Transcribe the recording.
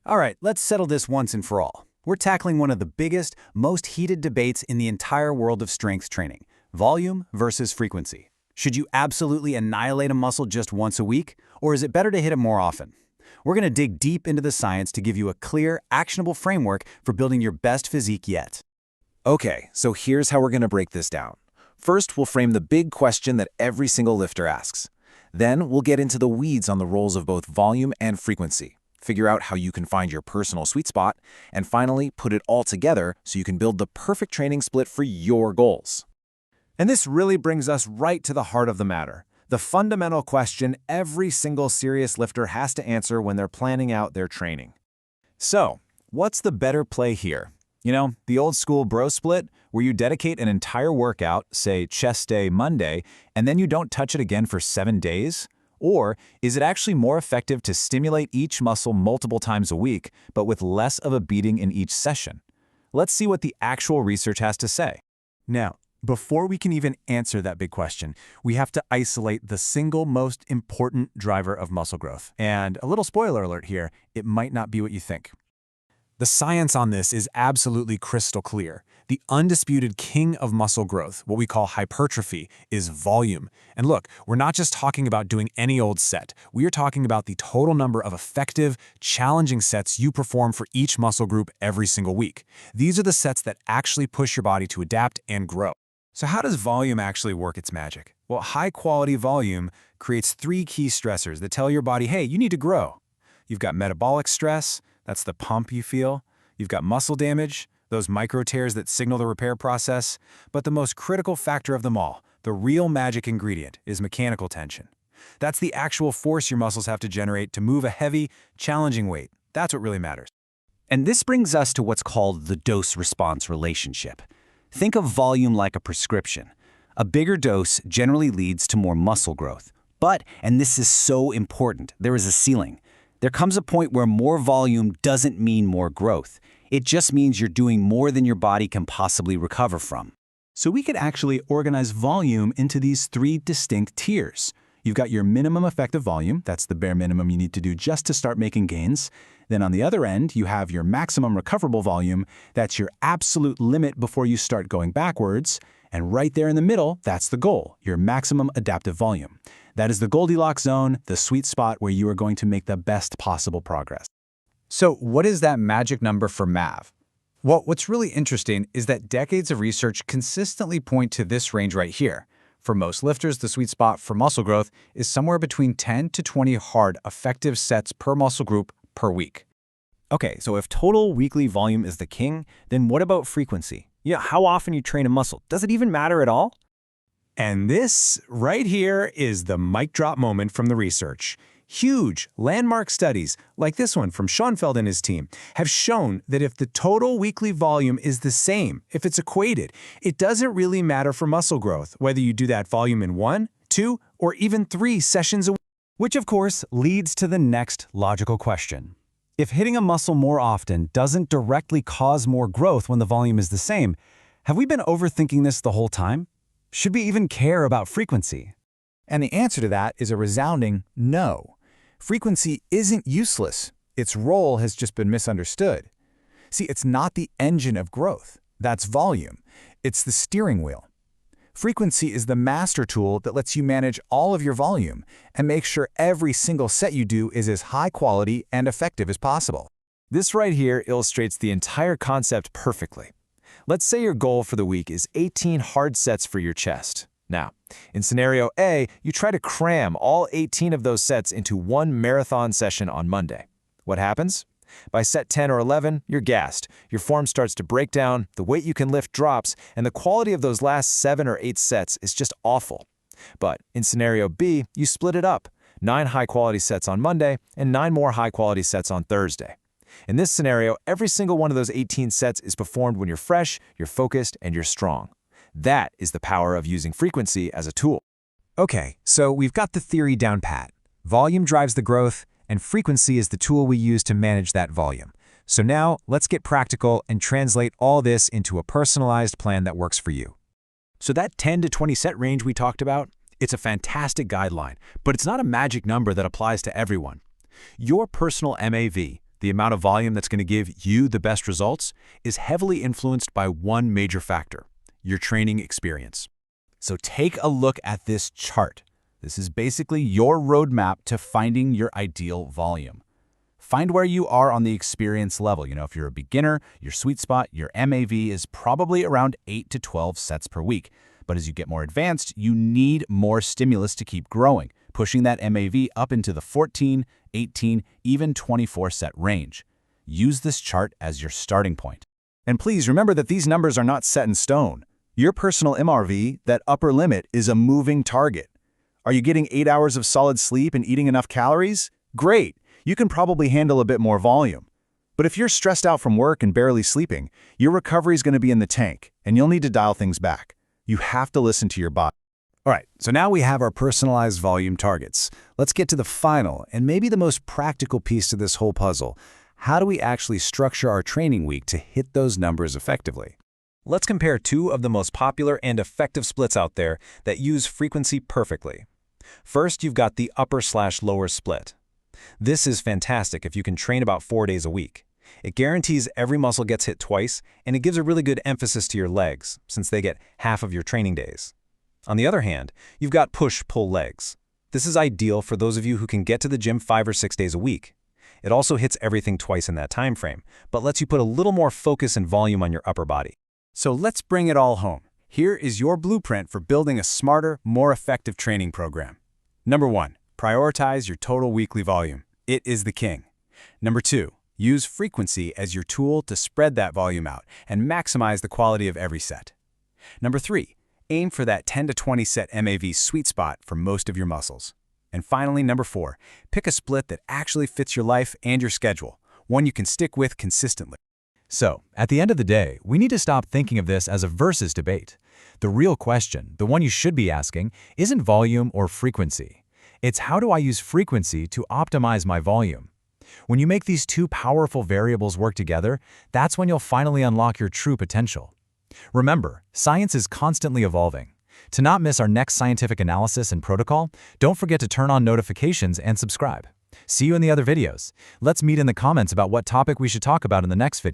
All right, let's settle this once and for all. We're tackling one of the biggest, most heated debates in the entire world of strength training: volume versus frequency. Should you absolutely annihilate a muscle just once a week, or is it better to hit it more often? We're going to dig deep into the science to give you a clear, actionable framework for building your best physique yet. Okay, so here's how we're going to break this down. First, we'll frame the big question that every single lifter asks. Then, we'll get into the weeds on the roles of both volume and frequency, figure out how you can find your personal sweet spot, and finally, put it all together so you can build the perfect training split for your goals. And this really brings us right to the heart of the matter, the fundamental question every single serious lifter has to answer when they're planning out their training. So, what's the better play here? You know, the old school bro split, where you dedicate an entire workout, say chest day Monday, and then you don't touch it again for 7 days? Or is it actually more effective to stimulate each muscle multiple times a week, but with less of a beating in each session? Let's see what the actual research has to say. Now, before we can even answer that big question, we have to isolate the single most important driver of muscle growth. And a little spoiler alert here, it might not be what you think. The science on this is absolutely crystal clear. The undisputed king of muscle growth, what we call hypertrophy, is volume. And look, we're not just talking about doing any old set. We are talking about the total number of effective, challenging sets you perform for each muscle group every single week. These are the sets that actually push your body to adapt and grow. So how does volume actually work its magic? Well, high-quality volume creates 3 key stressors that tell your body, hey, you need to grow. You've got metabolic stress, that's the pump you feel. You've got muscle damage, those micro tears that signal the repair process. But the most critical factor of them all, the real magic ingredient, is mechanical tension. That's the actual force your muscles have to generate to move a heavy, challenging weight. That's what really matters. And this brings us to what's called the dose-response relationship. Think of volume like a prescription. A bigger dose generally leads to more muscle growth. But, and this is so important, there is a ceiling. There comes a point where more volume doesn't mean more growth. It just means you're doing more than your body can possibly recover from. So we could actually organize volume into these 3 distinct tiers. You've got your minimum effective volume, that's the bare minimum you need to do just to start making gains. Then on the other end, you have your maximum recoverable volume, that's your absolute limit before you start going backwards. And right there in the middle, that's the goal, your maximum adaptive volume. That is the Goldilocks zone, the sweet spot where you are going to make the best possible progress. So what is that magic number for MAV? Well, what's really interesting is that decades of research consistently point to this range right here. For most lifters, the sweet spot for muscle growth is somewhere between 10 to 20 hard, effective sets per muscle group per week. Okay, so if total weekly volume is the king, then what about frequency? Yeah, how often you train a muscle? Does it even matter at all? And this right here is the mic drop moment from the research. Huge landmark studies, like this one from Schoenfeld and his team, have shown that if the total weekly volume is the same, if it's equated, it doesn't really matter for muscle growth, whether you do that volume in 1, 2, or even 3 sessions a week. Which, of course, leads to the next logical question. If hitting a muscle more often doesn't directly cause more growth when the volume is the same, have we been overthinking this the whole time? Should we even care about frequency? And the answer to that is a resounding no. Frequency isn't useless. Its role has just been misunderstood. See, it's not the engine of growth. That's volume. It's the steering wheel. Frequency is the master tool that lets you manage all of your volume and make sure every single set you do is as high quality and effective as possible. This right here illustrates the entire concept perfectly. Let's say your goal for the week is 18 hard sets for your chest. Now, in scenario A, you try to cram all 18 of those sets into one marathon session on Monday. What happens? By set 10 or 11, you're gassed. Your form starts to break down, the weight you can lift drops, and the quality of those last 7 or 8 sets is just awful. But in scenario B, you split it up. 9 high-quality sets on Monday and 9 more high-quality sets on Thursday. In this scenario, every single one of those 18 sets is performed when you're fresh, you're focused, and you're strong. That is the power of using frequency as a tool. Okay, so we've got the theory down pat. Volume drives the growth, and frequency is the tool we use to manage that volume. So now, let's get practical and translate all this into a personalized plan that works for you. So that 10 to 20 set range we talked about, it's a fantastic guideline, but it's not a magic number that applies to everyone. Your personal MAV, the amount of volume that's going to give you the best results, is heavily influenced by one major factor: your training experience. So take a look at this chart. This is basically your roadmap to finding your ideal volume. Find where you are on the experience level. If you're a beginner, your sweet spot, your MAV is probably around 8 to 12 sets per week. But as you get more advanced, you need more stimulus to keep growing, pushing that MAV up into the 14, 18, even 24 set range. Use this chart as your starting point. And please remember that these numbers are not set in stone. Your personal MRV, that upper limit, is a moving target. Are you getting 8 hours of solid sleep and eating enough calories? Great! You can probably handle a bit more volume. But if you're stressed out from work and barely sleeping, your recovery is going to be in the tank, and you'll need to dial things back. You have to listen to your body. All right, so now we have our personalized volume targets. Let's get to the final and maybe the most practical piece to this whole puzzle. How do we actually structure our training week to hit those numbers effectively? Let's compare two of the most popular and effective splits out there that use frequency perfectly. First, you've got the upper/lower split. This is fantastic if you can train about 4 days a week. It guarantees every muscle gets hit twice, and it gives a really good emphasis to your legs, since they get half of your training days. On the other hand, you've got push-pull legs. This is ideal for those of you who can get to the gym 5 or 6 days a week. It also hits everything twice in that time frame, but lets you put a little more focus and volume on your upper body. So let's bring it all home. Here is your blueprint for building a smarter, more effective training program. Number 1, prioritize your total weekly volume. It is the king. Number 2, use frequency as your tool to spread that volume out and maximize the quality of every set. Number 3, aim for that 10 to 20 set MAV sweet spot for most of your muscles. And finally, number 4, pick a split that actually fits your life and your schedule, one you can stick with consistently. So, at the end of the day, we need to stop thinking of this as a versus debate. The real question, the one you should be asking, isn't volume or frequency. It's how do I use frequency to optimize my volume? When you make these two powerful variables work together, that's when you'll finally unlock your true potential. Remember, science is constantly evolving. To not miss our next scientific analysis and protocol, don't forget to turn on notifications and subscribe. See you in the other videos. Let's meet in the comments about what topic we should talk about in the next video.